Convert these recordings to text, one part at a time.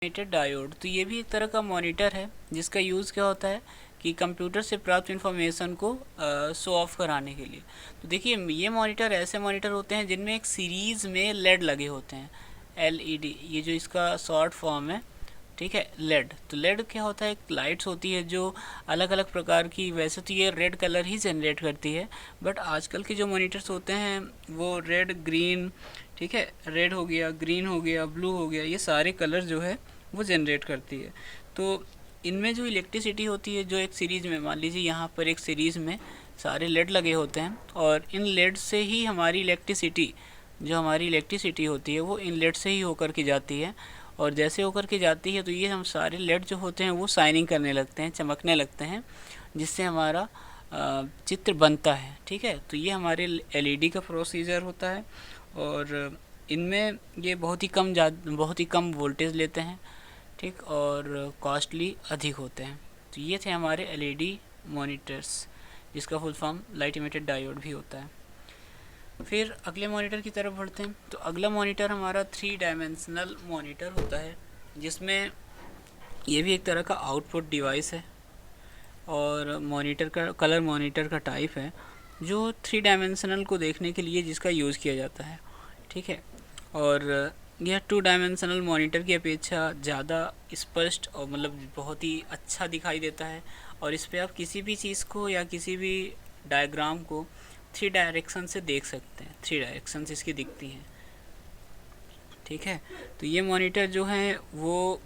Emitted diode, तो ये भी एक तरह का मॉनिटर है जिसका यूज़ क्या होता है कि कंप्यूटर से प्राप्त इंफॉर्मेशन को शो ऑफ कराने के लिए। तो देखिए ये मॉनिटर ऐसे मॉनिटर होते हैं जिनमें एक सीरीज़ में लेड लगे होते हैं, एलईडी, ये जो इसका शॉर्ट फॉर्म है, ठीक है, लेड। तो लेड क्या होता है, एक लाइट्स होती है जो अलग अलग प्रकार की, वैसे तो ये रेड कलर ही जनरेट करती है, बट आजकल के जो मॉनिटर्स होते हैं वो रेड ग्रीन, ठीक है, रेड हो गया, ग्रीन हो गया, ब्लू हो गया, ये सारे कलर जो है वो जनरेट करती है। तो इनमें जो इलेक्ट्रिसिटी होती है, जो एक सीरीज़ में, मान लीजिए यहाँ पर एक सीरीज़ में सारे लेड लगे होते हैं, और इन लेड से ही हमारी इलेक्ट्रिसिटी, जो हमारी इलेक्ट्रिसिटी होती है वो इन लेड से ही होकर के जाती है। और जैसे होकर के जाती है तो ये हम सारे लेड जो होते हैं वो शाइनिंग करने लगते हैं, चमकने लगते हैं, जिससे हमारा चित्र बनता है, ठीक है। तो ये हमारे एलईडी का प्रोसीजर होता है, और इनमें ये बहुत ही कम वोल्टेज लेते हैं, ठीक, और कॉस्टली अधिक होते हैं। तो ये थे हमारे एलईडी मॉनिटर्स, जिसका full form light emitted diode भी होता है। फिर अगले मॉनिटर की तरफ बढ़ते हैं। तो अगला मॉनिटर हमारा 3 डायमेंशनल मॉनिटर होता है, जिसमें ये भी एक तरह का आउटपुट डिवाइस है, और मॉनिटर का कलर मॉनिटर का टाइप है जो 3 डायमेंशनल को देखने के लिए जिसका यूज़ किया जाता है, ठीक है। और यह 2 डायमेंशनल मॉनिटर की अपेक्षा ज़्यादा स्पष्ट और मतलब बहुत ही अच्छा दिखाई देता है, और इस पर आप किसी भी चीज़ को या किसी भी डायग्राम को 3 डायरेक्शन से देख सकते हैं, 3 डायरेक्शन से इसकी दिखती हैं, ठीक है। तो ये मॉनिटर जो है वो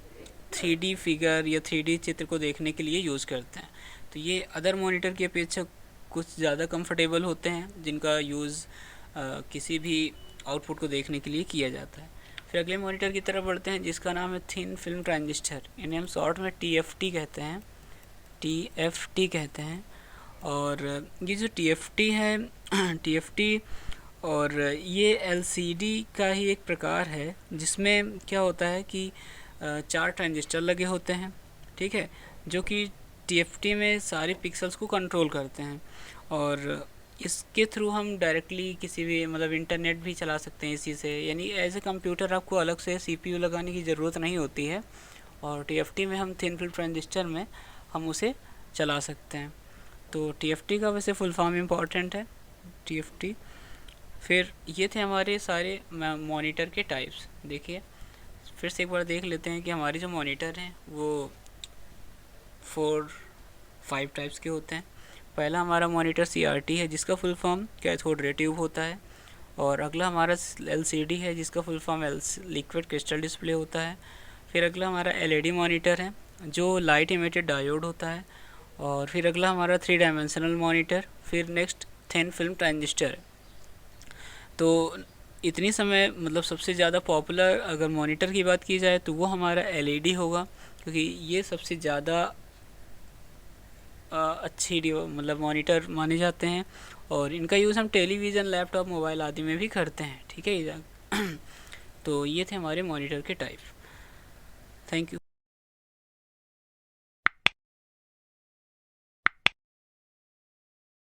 3D फिगर या 3D चित्र को देखने के लिए यूज़ करते हैं। तो ये अदर मॉनिटर की अपेक्षा कुछ ज़्यादा कंफर्टेबल होते हैं, जिनका यूज़ किसी भी आउटपुट को देखने के लिए किया जाता है। फिर अगले मॉनिटर की तरफ बढ़ते हैं, जिसका नाम है थिन फिल्म ट्रांजिस्टर, इन्हें हम शॉर्ट में TFT कहते हैं, TFT कहते हैं। और ये जो TFT है TFT और ये LCD का ही एक प्रकार है, जिसमें क्या होता है कि 4 ट्रांजिस्टर लगे होते हैं, ठीक है, जो कि TFT में सारे पिक्सल्स को कंट्रोल करते हैं, और इसके थ्रू हम डायरेक्टली किसी भी मतलब इंटरनेट भी चला सकते हैं इसी से। यानी एज ए कंप्यूटर आपको अलग से CPU लगाने की ज़रूरत नहीं होती है, और TFT में हम थिन फिल्म ट्रांजिस्टर में हम उसे चला सकते हैं। तो TFT का वैसे फुल फॉर्म इम्पॉर्टेंट है, TFT। फिर ये थे हमारे सारे मॉनिटर के टाइप्स। देखिए फिर से एक बार देख लेते हैं कि हमारे जो मॉनिटर हैं वो 5 टाइप्स के होते हैं। पहला हमारा मॉनिटर CRT है, जिसका full form cathode ray tube होता है। और अगला हमारा LCD है, जिसका full form liquid crystal display होता है। फिर अगला हमारा LED मॉनिटर है, जो लाइट इमिटेड डायोड होता है। और फिर अगला हमारा 3 डायमेंशनल मॉनिटर। फिर नेक्स्ट थिन फिल्म ट्रांजिस्टर। तो इतनी समय मतलब सबसे ज़्यादा पॉपुलर अगर मॉनिटर की बात की जाए तो वो हमारा LED होगा, क्योंकि ये सबसे ज़्यादा अच्छी मतलब मॉनिटर माने जाते हैं, और इनका यूज़ हम टेलीविज़न, लैपटॉप, मोबाइल आदि में भी करते हैं, ठीक है। तो ये थे हमारे मॉनिटर के टाइप। Thank you.